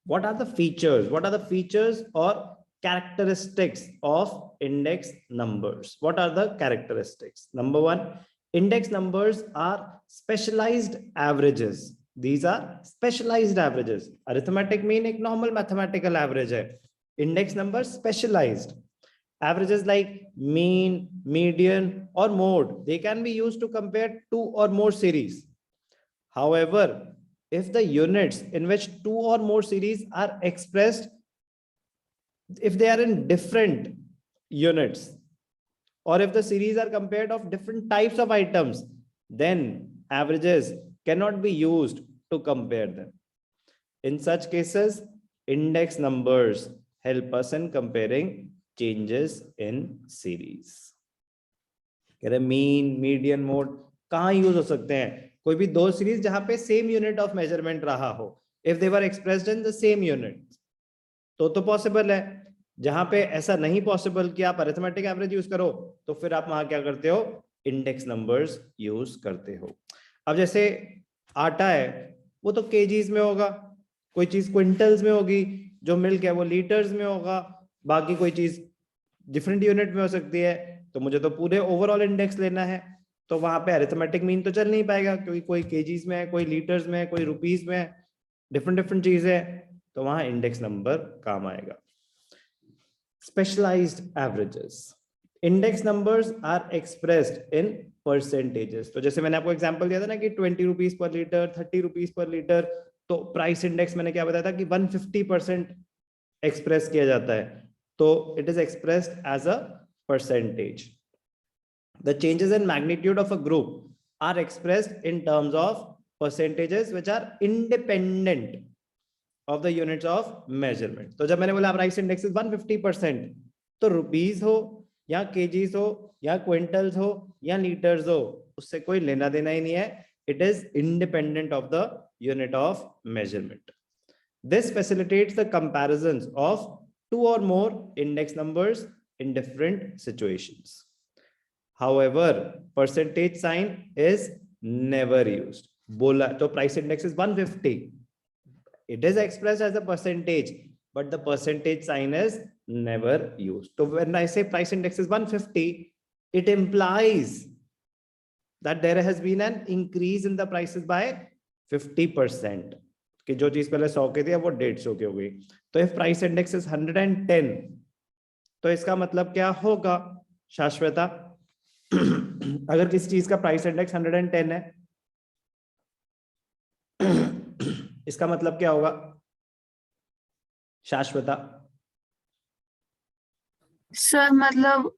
What are the features? What are the features or characteristics of index numbers? What are the characteristics? Number one, index numbers are specialized averages. These are specialized averages. Arithmetic mean एक normal mathematical average है. Index numbers specialized. Averages like mean, median, or mode, they can be used to compare two or more series. However, if the units in which two or more series are expressed, if they are in different units, or if the series are compared of different types of items, then averages cannot be used to compare them. In such cases, index numbers help us in comparing changes in series. Mean, median, mode कहाँ use हो सकते हैं? कोई भी दो series जहां पे same unit of measurement रहा हो, if they were expressed in the same unit, तो पॉसिबल है. जहां पे ऐसा नहीं पॉसिबल कि आप अरिथमेटिक एवरेज यूज करो, तो फिर आप वहां क्या करते हो? इंडेक्स नंबर्स यूज करते हो. अब जैसे आटा है, वो तो केजीज में होगा, कोई चीज क्विंटल्स में होगी, जो मिल्क है वो लीटर्स में होगा, बाकी कोई चीज डिफरेंट यूनिट में हो सकती है. तो मुझे तो पूरे ओवरऑल इंडेक्स लेना है, तो वहां पे अरिथमेटिक मीन तो चल नहीं पाएगा, क्योंकि कोई केजीज में है, कोई लीटर्स में है, कोई रुपीस में है, डिफरेंट डिफरेंट चीजें है, तो वहां इंडेक्स नंबर काम आएगा. Specialised averages. Index numbers are expressed in percentages. तो जैसे मैंने आपको एग्जांपल दिया था ना कि 20 rupees per litre, 30 rupees per litre, तो प्राइस इंडेक्स मैंने क्या बताया था कि 150% एक्सप्रेस किया जाता है, तो it is expressed as a percentage. The changes in magnitude of a group are expressed in terms of percentages which are independent of the units of measurement. तो जब मैंने बोला प्राइस इंडेक्स इज 150%, तो rupees हो या KGs हो या quintals हो या लीटर्स हो, उससे कोई लेना देना ही नहीं है. It is independent of the unit of measurement. This facilitates the comparisons of two or more index numbers in different situations. However, percentage sign is never used. बोला तो price index is 150. It is expressed as a percentage, but the percentage sign is never used. So when I say price index is 150, it implies that there has been an increase in the prices by 50%. कि जो चीज पहले 100 के थी अब वो 150 की हो गई. तो if price index is 110, तो इसका मतलब क्या होगा शाश्वता? अगर किसी चीज का प्राइस इंडेक्स 110 है, इसका मतलब क्या होगा शाश्वता? सर मतलब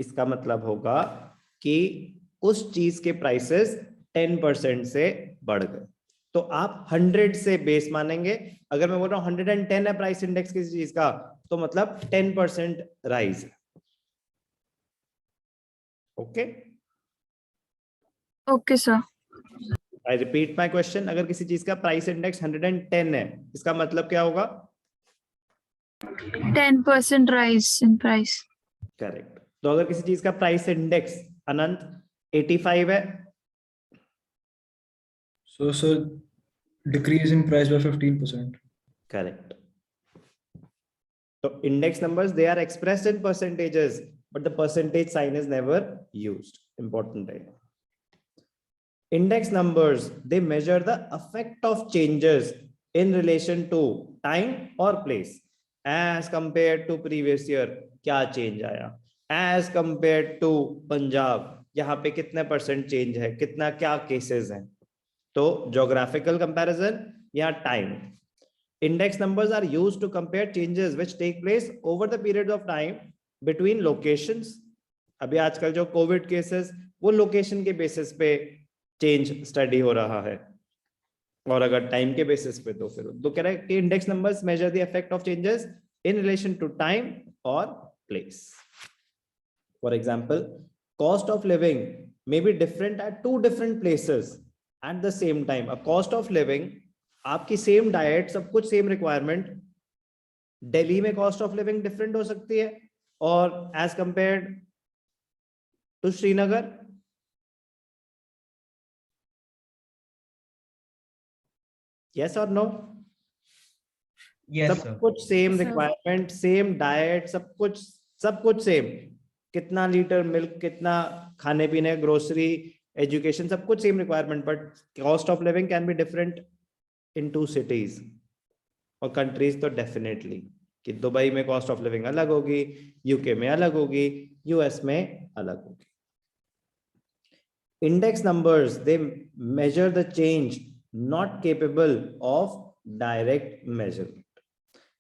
इसका मतलब होगा कि उस चीज के प्राइसेस 10% से बढ़ गए. तो आप 100 से बेस मानेंगे. अगर मैं बोल रहा हूं 110 है प्राइस इंडेक्स किसी चीज का, तो मतलब 10% राइज है. Okay okay sir. I repeat my question. अगर किसी चीज का प्राइस इंडेक्स 110 है, इसका मतलब क्या होगा? 10% राइज इन प्राइस. करेक्ट. तो अगर किसी चीज का प्राइस इंडेक्स अनंत 85 है, so decrease in price by 15%. correct. So index numbers, they are expressed in percentages, but the percentage sign is never used. Important है. Index numbers, they measure the effect of changes in relation to time or place. As compared to previous year, क्या change आया? As compared to Punjab, यहाँ पे कितने % change है, कितना क्या cases हैं? तो geographical comparison या time. Index numbers are used to compare changes which take place over the period of time between locations. अभी आजकल जो कोविड केसेस, वो लोकेशन के बेसिस पे चेंज स्टडी हो रहा है, और अगर टाइम के बेसिस पे तो फिर तो कह रहा है कि index numbers measure the effect of changes in relation to time और place. For example, cost of living may be different at two different places at the same time. A cost of living, आपकी same diet, सब कुछ same requirement, Delhi में cost of living different हो सकती है और as compared to Srinagar. Yes or no? Yes, सब sir. कुछ same Yes, sir. Requirement, same diet, सब कुछ सेम. कितना लीटर मिल्क, कितना खाने पीने, ग्रोसरी, एजुकेशन, सब कुछ same requirement, but cost of living can be different in two cities और कंट्रीज. तो डेफिनेटली कि दुबई में कॉस्ट ऑफ लिविंग अलग होगी, यूके में अलग होगी, यूएस में अलग होगी. Index numbers, they measure the change not capable of direct measurement.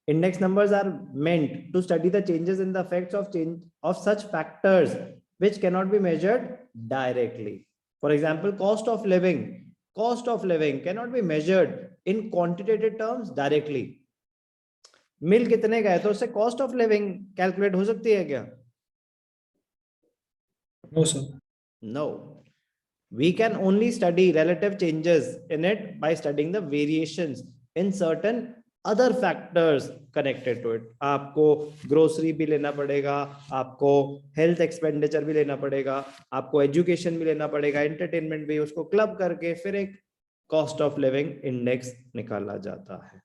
Index numbers are meant to study the changes in the effects of change of such factors which cannot be measured directly. For example, cost of living cannot be measured in quantitative terms directly. मिल कितने का है तो उससे cost of living calculate हो सकती है क्या? No, sir. No. We can only study relative changes in it by studying the variations in certain other factors connected to it. आपको ग्रोसरी भी लेना पड़ेगा, आपको हेल्थ एक्सपेंडिचर भी लेना पड़ेगा, आपको एजुकेशन भी लेना पड़ेगा, एंटरटेनमेंट भी, उसको क्लब करके फिर एक कॉस्ट ऑफ लिविंग इंडेक्स निकाला जाता है.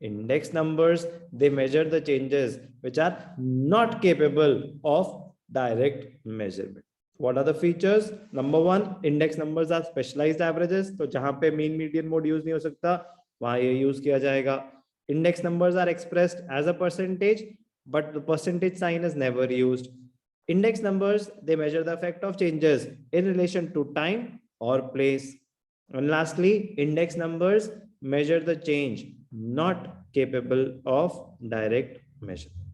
Index numbers, they measure the changes which are not capable of direct measurement. What are the features? Number one, index numbers are specialized averages. तो जहां पे mean median mode use नहीं हो सकता वहां ये use किया जाएगा. Index numbers are expressed as a percentage, but the percentage sign is never used. Index numbers, they measure the effect of changes in relation to time or place. And lastly, index numbers measure the change not capable of direct measurement.